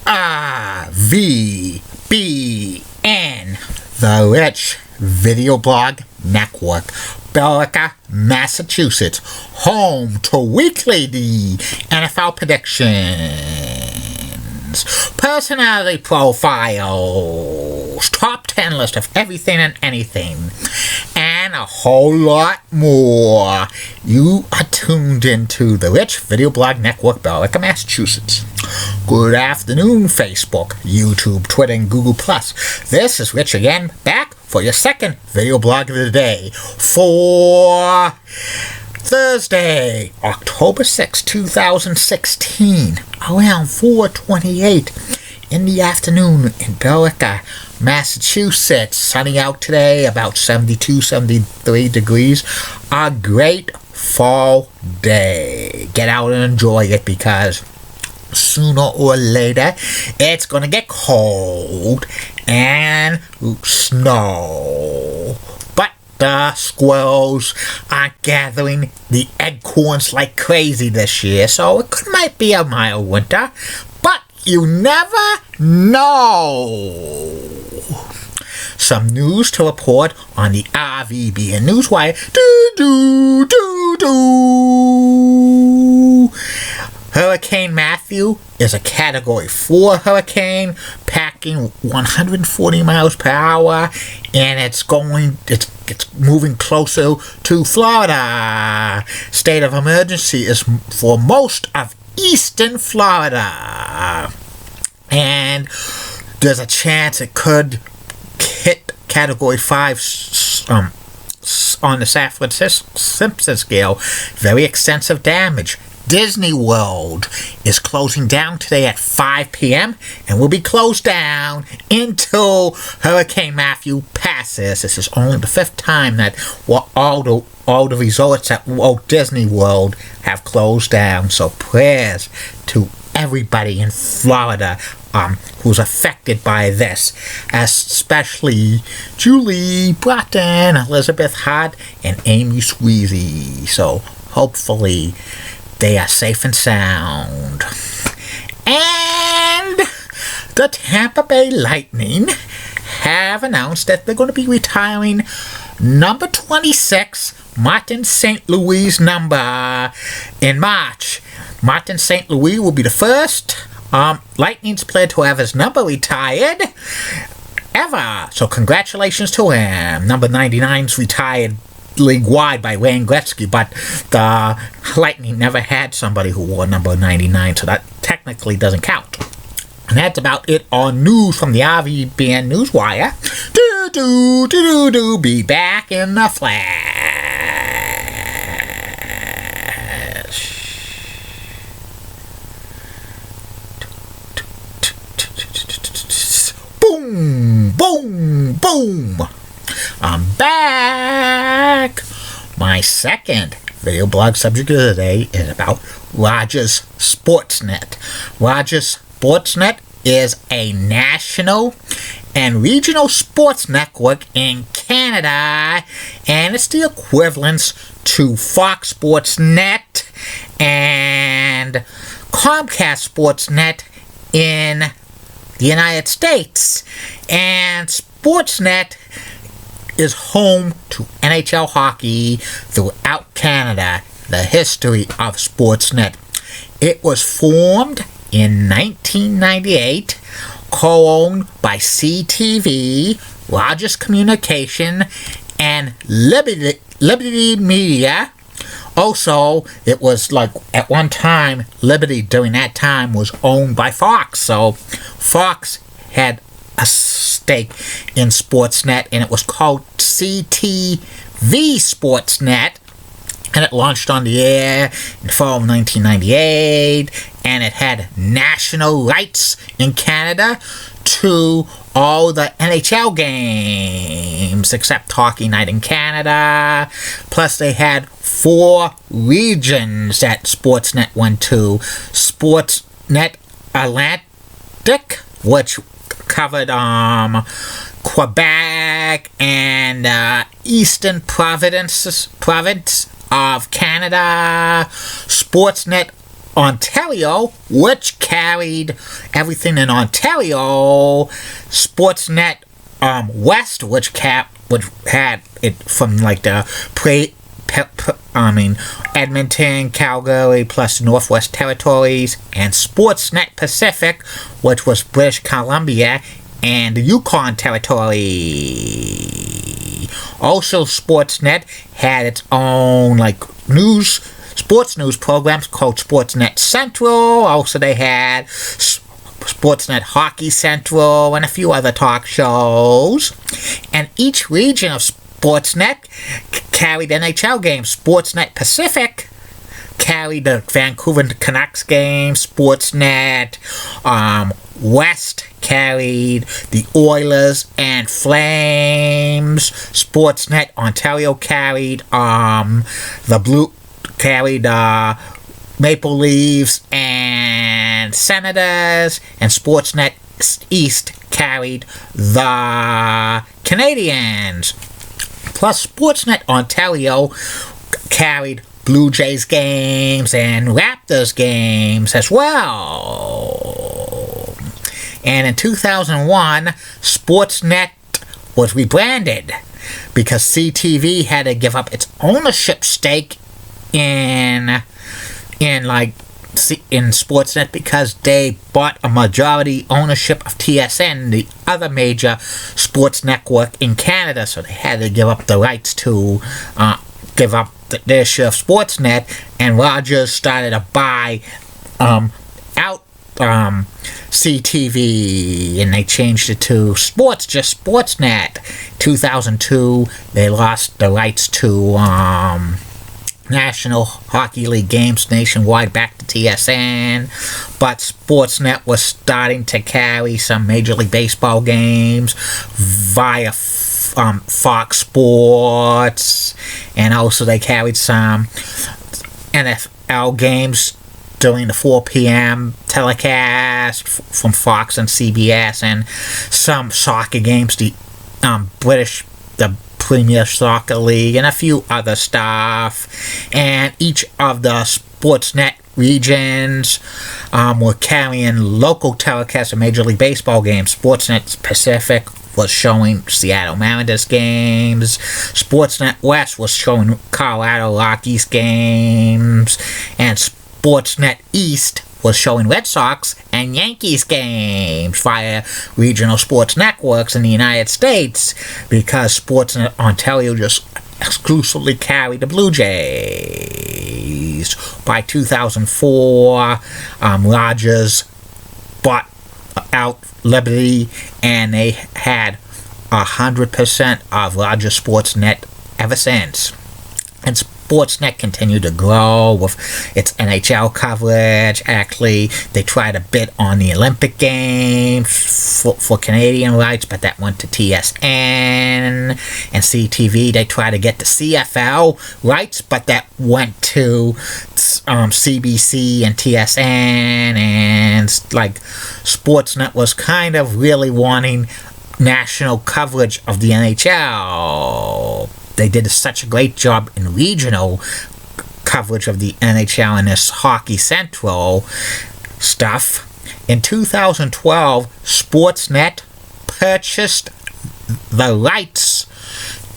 RVBN, the Rich Video Blog Network, Billerica, Massachusetts, home to weekly NFL predictions, personality profiles, top 10 list of everything and anything, and a whole lot more. You are tuned into the Rich Video Blog Network, Billerica, Massachusetts. Good afternoon, Facebook, YouTube, Twitter, and Google+. This is Rich again, back for your second video blog of the day for Thursday, October 6, 2016, around 4:28 in the afternoon in Billerica, Massachusetts. Sunny out today, about 72, 73 degrees. A great fall day. Get out and enjoy it because sooner or later it's gonna get cold and snow. But the squirrels are gathering the acorns like crazy this year, so it might be a mild winter, but you never know. Some news to report on the RVBN Newswire. Hurricane Matthew is a Category 4 hurricane, packing 140 miles per hour, and it's moving closer to Florida. State of emergency is for most of eastern Florida, and there's a chance it could hit Category 5 on the Safford-Simpson scale. Very extensive damage. Disney World is closing down today at 5 p.m. and will be closed down until Hurricane Matthew passes. This is only the fifth time that all the resorts at Walt Disney World have closed down. So prayers to everybody in Florida who's affected by this, especially Julie Broughton, Elizabeth Hart, and Amy Sweezy. So hopefully they are safe and sound. And the Tampa Bay Lightning have announced that they're going to be retiring number 26, Martin St. Louis' number, in March. Martin St. Louis will be the first Lightning's player to have his number retired ever. So congratulations to him. Number 99's retired league-wide by Wayne Gretzky, but the Lightning never had somebody who wore number 99, so that technically doesn't count. And that's about it on news from the RVBN Newswire. Be back in the flash. Boom, boom, boom. I'm back! My second video blog subject of the day is about Rogers Sportsnet. Rogers Sportsnet is a national and regional sports network in Canada, and it's the equivalence to Fox Sports Net and Comcast Sportsnet in the United States. And Sportsnet is home to NHL hockey throughout Canada. The history of Sportsnet. It was formed in 1998, co-owned by CTV, Rogers Communication, and Liberty Media. Also, it was like at one time, Liberty during that time was owned by Fox. So Fox had a stake in Sportsnet, and it was called CTV Sportsnet, and it launched on the air in fall of 1998, and it had national rights in Canada to all the NHL games except Hockey Night in Canada. Plus they had 4 regions that Sportsnet went to. Sportsnet Atlantic, which covered Quebec and Eastern Province of Canada. Sportsnet Ontario, which carried everything in Ontario. Sportsnet West, which had it from like the Edmonton, Calgary, plus Northwest Territories, and Sportsnet Pacific, which was British Columbia and the Yukon Territory. Also, Sportsnet had its own sports news programs called Sportsnet Central. Also, they had Sportsnet Hockey Central and a few other talk shows. And each region of Sportsnet carried NHL games. Sportsnet Pacific carried the Vancouver Canucks games. Sportsnet West carried the Oilers and Flames. Sportsnet Ontario carried Maple Leafs and Senators, and Sportsnet East carried the Canadians. Plus, Sportsnet Ontario carried Blue Jays games and Raptors games as well. And in 2001, Sportsnet was rebranded because CTV had to give up its ownership stake in Sportsnet because they bought a majority ownership of TSN, the other major sports network in Canada. So they had to give up the rights to give up their share of Sportsnet, and Rogers started to buy out CTV, and they changed it to Sportsnet. 2002, they lost the rights to National Hockey League games nationwide back to TSN, but Sportsnet was starting to carry some Major League Baseball games via Fox Sports, and also they carried some NFL games during the 4 p.m. telecast from Fox and CBS, and some soccer games, the Premier Soccer League, and a few other stuff. And each of the Sportsnet regions were carrying local telecasts of Major League Baseball games. Sportsnet Pacific was showing Seattle Mariners games. Sportsnet West was showing Colorado Rockies games. And Sportsnet East was showing Red Sox and Yankees games via regional sports networks in the United States, because Sportsnet Ontario just exclusively carried the Blue Jays. By 2004, Rogers bought out Liberty, and they had 100% of Rogers Sportsnet ever since. And Sportsnet continued to grow with its NHL coverage. Actually, they tried to bid on the Olympic Games for Canadian rights, but that went to TSN. And CTV, they tried to get the CFL rights, but that went to CBC and TSN. And Sportsnet was kind of really wanting national coverage of the NHL. They did such a great job in regional coverage of the NHL and this Hockey Central stuff. In 2012, Sportsnet purchased the rights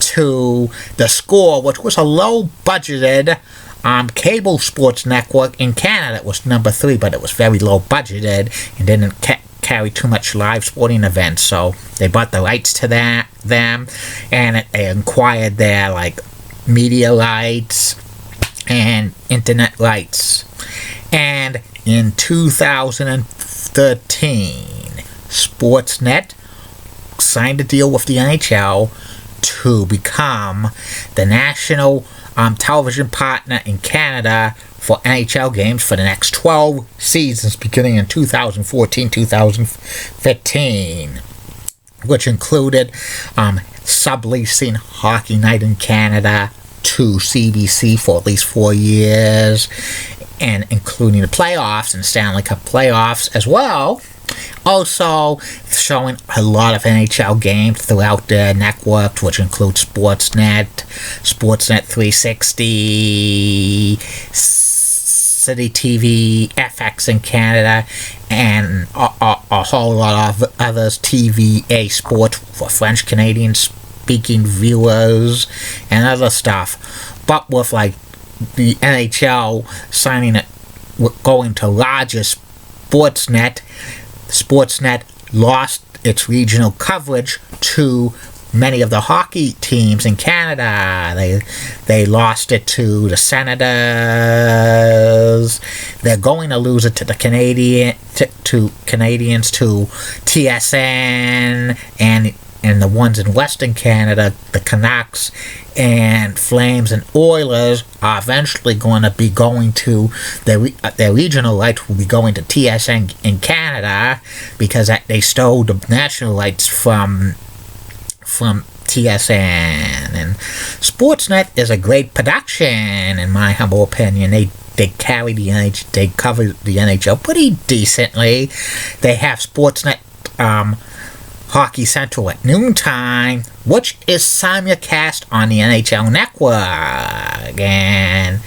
to The Score, which was a low-budgeted cable sports network in Canada. It was number 3, but it was very low-budgeted and didn't carry too much live sporting events, so they bought the rights to them, and they acquired their media rights and internet rights. And in 2013, Sportsnet signed a deal with the NHL to become the national television partner in Canada for NHL games for the next 12 seasons beginning in 2014-2015, which included subleasing Hockey Night in Canada to CBC for at least 4 years, and including the playoffs and Stanley Cup playoffs as well. Also showing a lot of NHL games throughout the network, which includes Sportsnet 360, City TV, FX in Canada, and a whole lot of others, TVA Sport for French Canadian speaking viewers and other stuff. But with like the NHL signing it, going to larger sportsnet lost its regional coverage to many of the hockey teams in Canada. They lost it to the Senators. They're going to lose it to the Canadians, to TSN, and the ones in Western Canada, the Canucks and Flames and Oilers, are eventually going to be going to their regional rights will be going to TSN in Canada, because they stole the national rights from TSN. And Sportsnet is a great production, in my humble opinion. They carry the NHL, they cover the NHL pretty decently. They have Sportsnet Hockey Central at noontime, which is simulcast on the NHL Network. And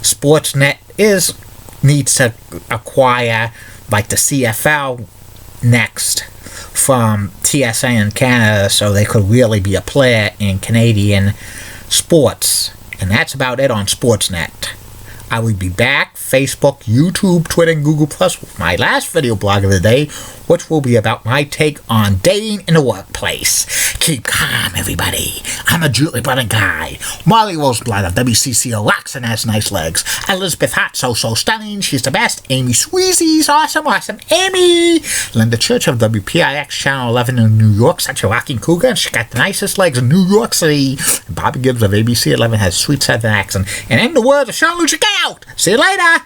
Sportsnet needs to acquire like the CFL next from TSN in Canada, so they could really be a player in Canadian sports. And that's about it on Sportsnet. I will be back, Facebook, YouTube, Twitter, and Google Plus with my last video blog of the day, which will be about my take on dating in the workplace. Keep calm, everybody. I'm a Julie Brennan guy. Molly Roseblood of WCCO rocks and has nice legs. Elizabeth Hot, so stunning, she's the best. Amy Sweezy's awesome, Amy. Linda Church of WPIX Channel 11 in New York, such a rocking cougar, and she got the nicest legs in New York City. And Bobby Gibbs of ABC 11 has a sweet Southern accent. And in the words of Sean Lucia, get out! See you later!